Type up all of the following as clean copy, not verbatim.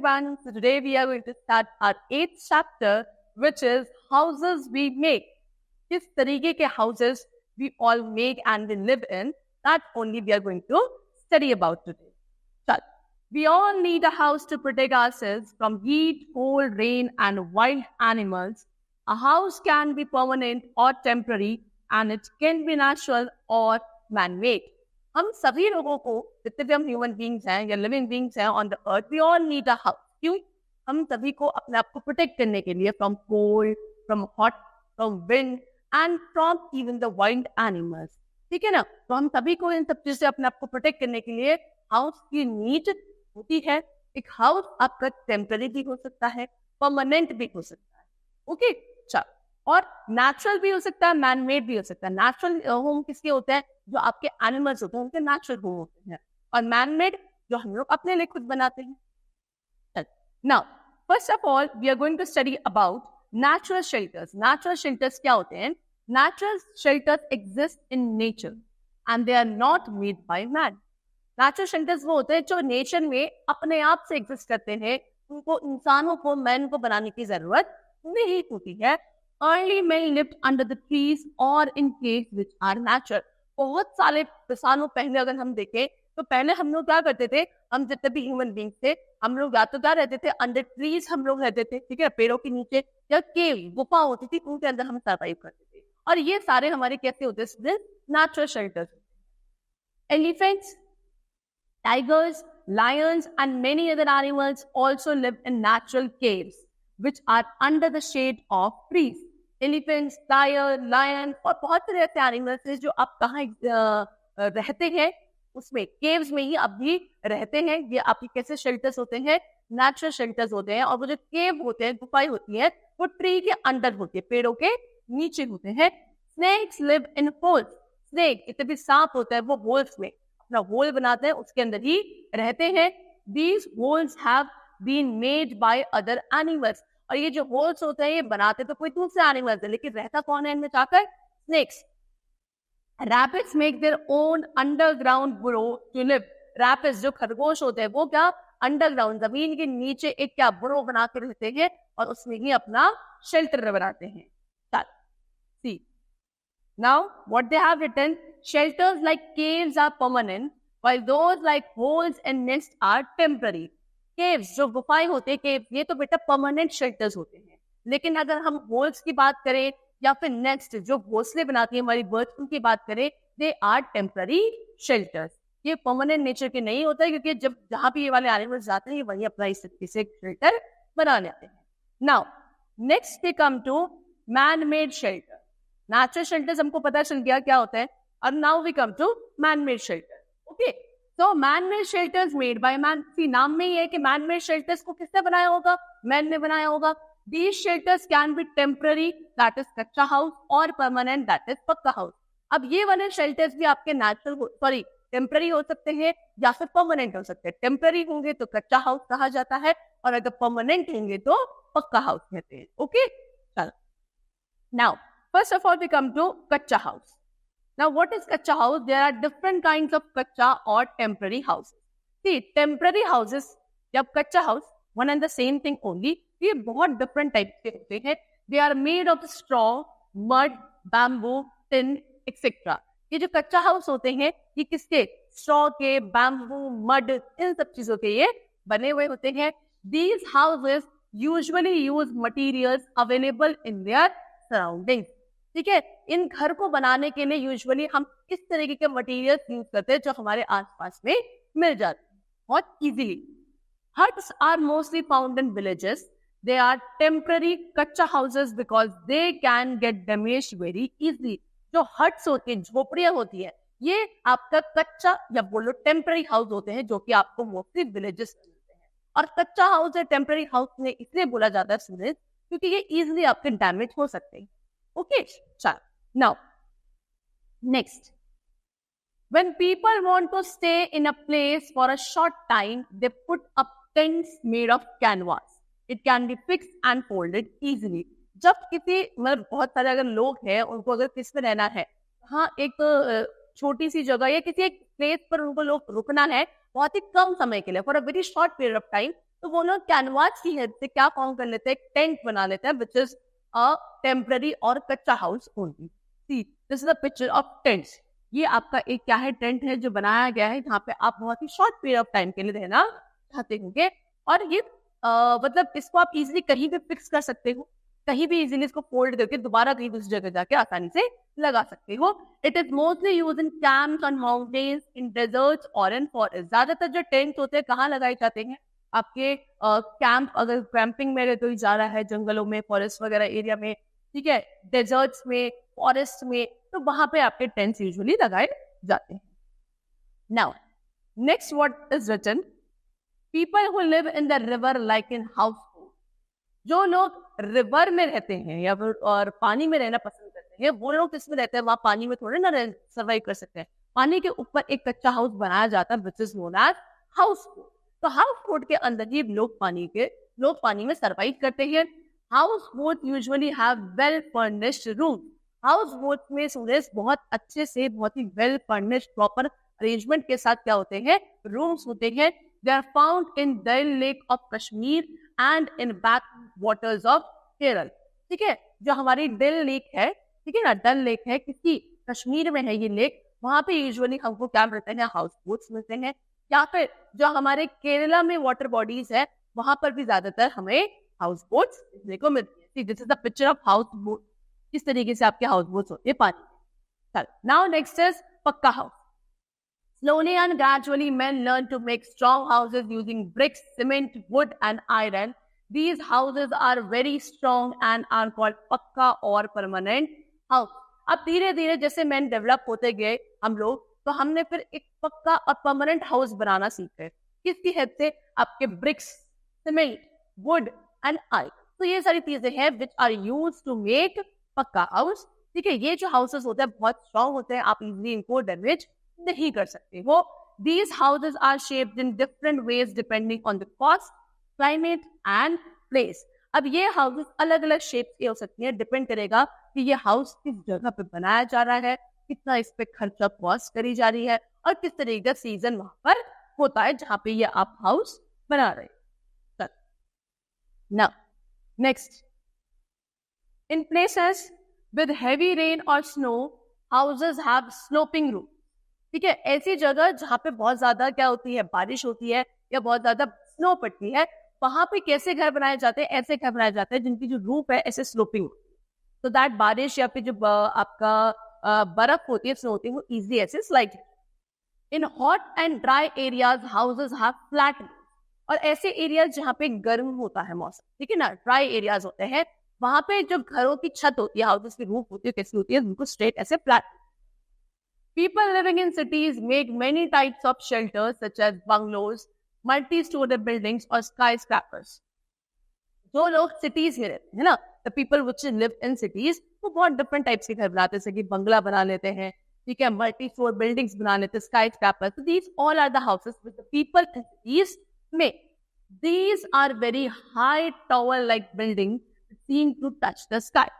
everyone. So today we are going to start our 8th chapter, which is houses we make. किस तरीके के houses we all make and we live in, that only we are going to study about today. So, we all need a house to protect ourselves from heat, cold, rain, and wild animals. A house can be permanent or temporary, and it can be natural or man-made. हम सभी लोगों को, जितने भी हम human beings हैं या living beings हैं on the earth, we all need a house. क्यों? हम सभी को अपने आप को प्रोटेक्ट करने के लिए from cold, from hot, from wind and from even the wild animals. ठीक है ना? तो हम सभी को इन सब चीज से अपने आप को प्रोटेक्ट करने के लिए हाउस की नीड होती है. एक हाउस आपका टेम्पररी भी हो सकता है, परमानेंट भी हो सकता है. ओके, चल. और नेचुरल भी हो सकता है, मैन मेड भी हो सकता है. नेचुरल होम किसके होते हैं? जो आपके एनिमल्स होते हैं उनके नेचुरल होम होते हैं. और मैन मेड जो हम लोग अपने लिए खुद बनाते हैं. Now first of all we are going to study about natural shelters. Natural shelters क्या होते हैं? Natural shelters exist in nature and they are not made by man. Natural shelters वो होते हैं जो नेचर में अपने आप से एग्जिस्ट करते हैं. उनको इंसानों को, मैन को बनाने की जरूरत नहीं होती है. Early men lived under the trees or in caves which are natural. बहुत सारे सालों पहले अगर हम देखें तो पहले हम लोग क्या करते थे? हम जितने भी ह्यूमन बींग्स थे, हम लोग या तो क्या रहते थे, अंडर ट्रीज हम लोग रहते थे. ठीक है, पेड़ों के नीचे, या केव, गुफा होती थी, उनके अंदर हम सर्वाइव करते थे. और ये सारे हमारे कैसे होते थे? Natural shelters. Elephants, tigers, lions, and many other animals also live in natural caves, which are under the shade of trees. Elephants, tiger, lion और बहुत सारे ऐसे एनिमल्स हैं जो आप कहाँ रहते हैं, उसमें केव्स में ही आप भी रहते हैं. ये आपके कैसे शेल्टर्स होते हैं? नेचुरल शेल्टर्स होते हैं. और वो जो केव होते हैं, गुफाएं होती हैं, वो ट्री के अंदर होती है, पेड़ों के नीचे होते हैं. Snakes live in holes. Snake, इतने भी सांप होता है, वो होल्स में अपना होल बनाते हैं, उसके अंदर ही रहते हैं. These holes have been made by other animals. और ये जो होल्स होते हैं ये बनाते तो कोई दूसरे एनिमल्स है, लेकिन रहता कौन है इनमें जाकर? Snakes. Rabbits make their own underground burrow to live. Rabbits जो खरगोश होते हैं वो क्या? अंडरग्राउंड, जमीन के नीचे एक क्या बुरो बना के रहते हैं और उसमें ही अपना शेल्टर बनाते हैं. See now what they have written. Shelters like caves are permanent, while those like holes and nests are temporary. Caves, जो गुफाएं होते हैं, caves, ये तो बेटा परमानेंट शेल्टर्स होते हैं. लेकिन अगर हम होल्स की बात करें या फिर नेस्ट जो घोंसले बनाती है हमारी बर्ड्स, उनकी बात करें, दे आर टेम्पररी शेल्टर्स. ये परमानेंट नेचर के नहीं होता है, क्योंकि जब जहां भी ये वाले एनिमल्स जाते हैं वहीं अपना इस तरीके से शेल्टर बना लेते हैं. Now next we come to man made shelter. Natural shelters हमको पता चल गया क्या होता है. And now we come to man-made shelter. Okay, so man-made shelters made by man. See, नाम में ही है कि man-made shelters को किसने बनाया होगा? Man ने बनाया होगा. These shelters can be temporary, that is कच्चा house, और permanent, that is पक्का house. अब ये वाले shelters भी आपके natural, temporary हो सकते हैं या फिर permanent हो सकते हैं. Temporary होंगे तो कच्चा house कहा जाता है, और अगर permanent होंगे तो पक्का house कहते हैं. Okay, चलो. Now, first of all we come to कच्चा house. Now, what is kacha house? There are different kinds of kacha or temporary houses. See, temporary houses, जब kacha house, one and the same thing only, ये बहुत different types के होते हैं. They are made of straw, mud, bamboo, tin, etc. ये जो कच्चा house होते हैं, ये किसके? straw के, bamboo, mud, इन सब चीजों के ये बने हुए होते हैं. These houses usually use materials available in their surroundings. ठीक है, इन घर को बनाने के लिए यूजुअली हम इस तरीके के मटेरियल्स यूज करते हैं जो हमारे आसपास में मिल जाते हैं बहुत easily. Huts are mostly found in villages. They are temporary kutcha houses because they can get damage very easily. जो हट्स होती है, झोपड़ियां होती है, ये आपका कच्चा या बोलो टेम्पररी हाउस होते हैं जो कि आपको मोस्टली विलेजेस में मिलते हैं. और कच्चा हाउस या टेम्पररी हाउस में इसलिए बोला जाता है क्योंकि ये इजिली आपके डैमेज हो सकते हैं. Okay, chalo. Now, next. When people want to stay in a place for a short time, they put up tents made of canvas. It can be fixed and folded easily. जब किसी मतलब बहुत सारे अगर लोग हैं, उनको अगर किस में रहना है, हाँ, एक छोटी सी जगह या किसी एक प्लेस पर उनको लोग रुकना है बहुत ही कम समय के लिए, for a very short period of time, तो वो लोग कैनवास की हेल्प से क्या फॉर्म कर लेते हैं, टेंट बना लेते हैं, विच इज अ टेम्पररी और कच्चा house only. See this is the picture of tents. ये आपका एक क्या है, टेंट है जो बनाया गया है जहाँ पे आप बहुत ही शॉर्ट पीरियड ऑफ टाइम के लिए रहना चाहते होंगे। और ये मतलब इसको आप इजिली कहीं भी फिक्स कर सकते हो, कहीं भी इजीली इसको फोल्ड करके दोबारा कहीं दूसरी जगह जाके आसानी से लगा सकते हो। It is mostly used in camps on mountains, in desserts और इन फॉरेस्ट। ज्यादातर जो टेंट होते हैं कहाँ लगाए जाते हैं, आपके कैंप, अगर कैंपिंग में कोई जा रहा है जंगलों में, फॉरेस्ट वगैरह एरिया में, ठीक है, डेजर्ट्स में, फॉरेस्ट में, तो वहां पे आपके टेंट्स यूजुअली लगाए जाते हैं। Now next what is written, people who live in the river like in house. जो लोग रिवर में रहते हैं या फिर और पानी में रहना पसंद करते हैं, वो लोग किसमें रहते हैं, वहां पानी में थोड़े ना सर्वाइव कर सकते हैं। पानी के ऊपर एक कच्चा हाउस बनाया जाता है which is known as house boat. तो हाउस बोट के अंदर ही लोग पानी में सर्वाइव करते हैं। House boat usually have well furnished room. House boat में स्टूडेंट्स बहुत अच्छे से, बहुत ही वेल फर्निश्ड प्रॉपर अरेंजमेंट के साथ क्या होते हैं, रूम्स होते हैं। They are found in Dal lake of Kashmir and in back waters of Kerala. ठीक है, जो हमारी डल लेक है, ठीक है ना, डल लेक है, किसी कश्मीर में है ये लेक, वहां पे यूजुअली हमको क्या मिलते हैं, हाउस बोट्स मिलते हैं। या फिर जो हमारे केरला में वाटर बॉडीज है, वहां पर भी ज्यादातर हमें हाउस बोट्स देखने को मिलती है। This is the picture of house boat. इस तरीके से आपके हाउस बोट्स होते हैं पानी में। नाउ नेक्स्ट इज पक्का house. Slowly and gradually, men learn to make strong houses using bricks, cement, wood, and iron. These houses are very strong and are called पक्का और permanent house. अब धीरे धीरे जैसे men develop होते गए हम लोग, तो हमने फिर एक पक्का और permanent house बनाना सीख गए। किसकी हेल्प से, आपके bricks, cement, wood, and iron. तो ये सारी चीजें हैं which are used to make पक्का house. ठीक है, ये जो houses होते हैं बहुत strong होते हैं, आप easily इनको damage नहीं कर सकते हो। These houses are shaped in different ways depending on the cost, climate and place. अब ये हाउसेस अलग अलग शेप के हो सकती हैं, डिपेंड करेगा कि ये हाउस किस जगह पे बनाया जा रहा है, कितना इस पे खर्चा कॉस्ट करी जा रही है, और किस तरीके का सीजन वहां पर होता है जहां पे ये आप हाउस बना रहे हैं। Now, next, in places with heavy rain or snow, houses have sloping roofs. ठीक है, ऐसी जगह जहां पे बहुत ज्यादा क्या होती है, बारिश होती है या बहुत ज्यादा स्नो पड़ती है, वहां पे कैसे घर बनाए जाते हैं, ऐसे घर बनाए जाते हैं जिनकी जो रूफ है ऐसे स्लोपिंग, तो दैट बारिश या फिर जो आपका बर्फ होती है, स्नो होती है, वो इजी ऐसे slide. In hot and dry areas houses have flat roof. और ऐसे एरियाज जहाँ पे गर्म होता है मौसम, ठीक है ना, ड्राई एरियाज होते हैं, वहां पे जो घरों की छत होती है, हाउसेज की रूफ होती है, कैसी होती है, उनको स्ट्रेट ऐसे flat. People living in cities make many types of shelters such as bungalows, multi-story buildings or skyscrapers. जो लोग cities में रहते हैं ना, the people which live in cities, वो बहुत different types के घर बनाते हैं, जैसे कि बंगला बना लेते हैं, ठीक है, multi-story buildings बना लेते हैं, skyscrapers. So these all are the houses which the people in cities make. These are very high tower-like buildings seen to touch the sky.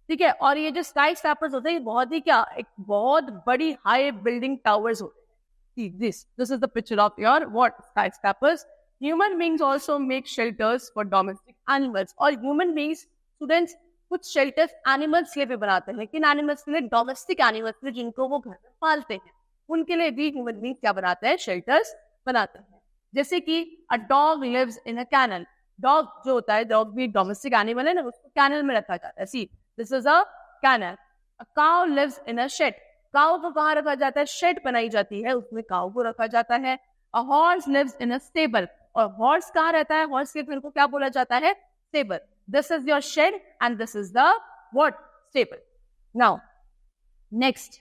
ठीक है, और ये जो स्काई स्क्रैपर्स होते हैं, बहुत ही क्या, एक बहुत बड़ी हाई बिल्डिंग टावर्स होते हैं। This is the picture of your what, sky scrapers. Human beings also make shelters for domestic animals. और ह्यूमन बीइंग्स, स्टूडेंट्स, कुछ शेल्टर्स एनिमल्स के लिए भी बनाते हैं। किन एनिमल्स के लिए, डोमेस्टिक एनिमल्स के लिए, जिनको वो घर में पालते हैं, उनके लिए भी ह्यूमन बीइंग्स क्या बनाते हैं, शेल्टर्स बनाते हैं। जैसे कि a dog lives in a kennel. Dog जो होता है, डॉग भी डोमेस्टिक एनिमल है ना, उसको कैनल में रखा जाता है। सी This is a canal. A cow lives in a shed. Cow को कहाँ रखा जाता है, शेड बनाई जाती है, उसमें काऊ को रखा जाता है। A horse lives in a stable. और हॉर्स कहाँ रहता है, हॉर्स के घर को क्या बोला जाता है, stable. This is your shed and this is the what, stable. Now, next,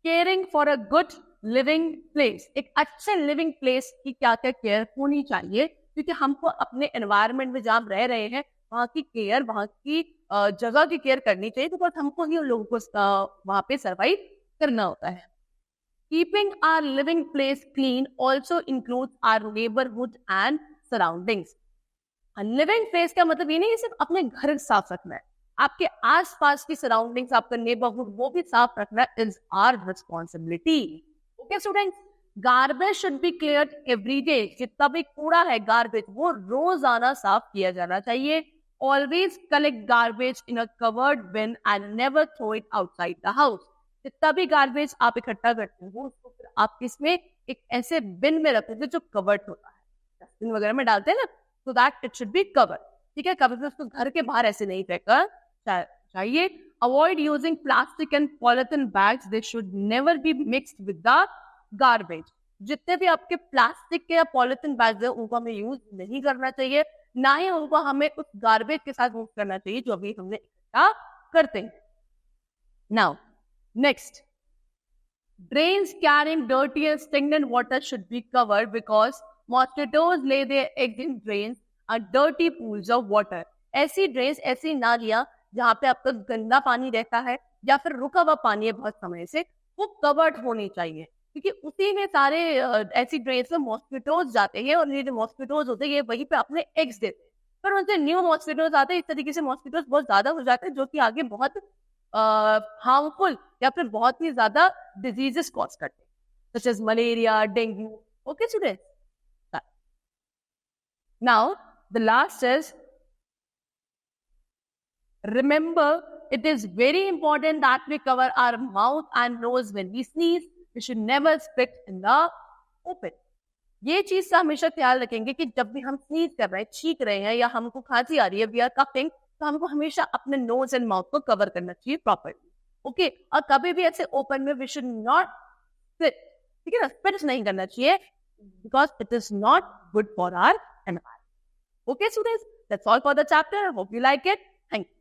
caring for a good living place. एक अच्छे living place की क्या क्या केयर होनी चाहिए, क्योंकि हमको अपने एनवायरमेंट में जहाँ रह रहे हैं वहाँ की केयर, वहाँ की जगह की केयर करनी चाहिए, तो हमको ही उन लोगों को वहाँ पे सर्वाइव करना होता है। Keeping our living place clean also includes our neighbourhood and surroundings. Living place का मतलब ये नहीं सिर्फ अपने घर साफ रखना है, आपके आसपास की सराउंडिंग्स, आपका नेबरहुड, वो भी साफ रखना is our responsibility. Okay students, garbage should be cleared every day, जितना भी कूड़ा है गार्बेज वो रोजाना साफ किया जाना चाहिए. Always collect garbage in a covered bin and never throw it outside the house. जितना भी गार्बेज आप इकट्ठा करते हो उसको फिर आप इसमें एक ऐसे बिन में रखते थे जो कवर्ड होता है, डस्टबिन वगैरह में डालते हैं ना, so that it should be covered. ठीक है, कभी भी उसको घर के बाहर ऐसे नहीं फेंका चाहिए. Avoid using plastic and polythene bags, they should never be mixed with the garbage. जितने भी आपके प्लास्टिक के या पॉलिथीन बैग्स है उनको हमें यूज नहीं करना चाहिए, ना ही उनको हमें उस गार्बेज के साथ यूज करना चाहिए जो अभी हमने इकट्ठा करते हैं. Now next, drains carrying dirty and stagnant water should be covered because mosquitoes lay their eggs in drains and dirty pools of water. ऐसी ड्रेन्स, ऐसी नालियां जहाँ पे आपका गंदा पानी रहता है या फिर रुका हुआ पानी है बहुत समय से, वो कवर्ड होनी चाहिए, क्योंकि उसी में सारे ऐसी ड्रेन्स में मॉस्किटोज जाते हैं और ये जो मॉस्किटोज होते हैं वहीं पे अपने एग्स देते हैं, पर उनसे न्यू मॉस्किटोज आते हैं. इस तरीके से मॉस्किटोज बहुत ज्यादा हो जाते हैं जो कि आगे बहुत हार्मफुल या फिर बहुत ही ज्यादा डिजीजेस कॉज करते हैं, such as malaria, dengue. Okay, students. Now, the last is, remember, it is very important that we cover our mouth and nose when we sneeze. We should never spit in the open. ये चीज का हमेशा ख्याल रखेंगे कि जब भी हम स्नीज कर रहे हैं, छींक रहे हैं या हमको खांसी आ रही है, वी आर कफिंग, तो हमको हमेशा अपने नोज एंड माउथ को कवर करना चाहिए प्रॉपर्ली. ओके, और कभी भी ऐसे ओपन में वी शुड नॉट स्पिट. ठीक है ना, स्पिट नहीं करना चाहिए because it is not good for our environment. Okay students, that's all for the chapter. Hope you like it. Thank you.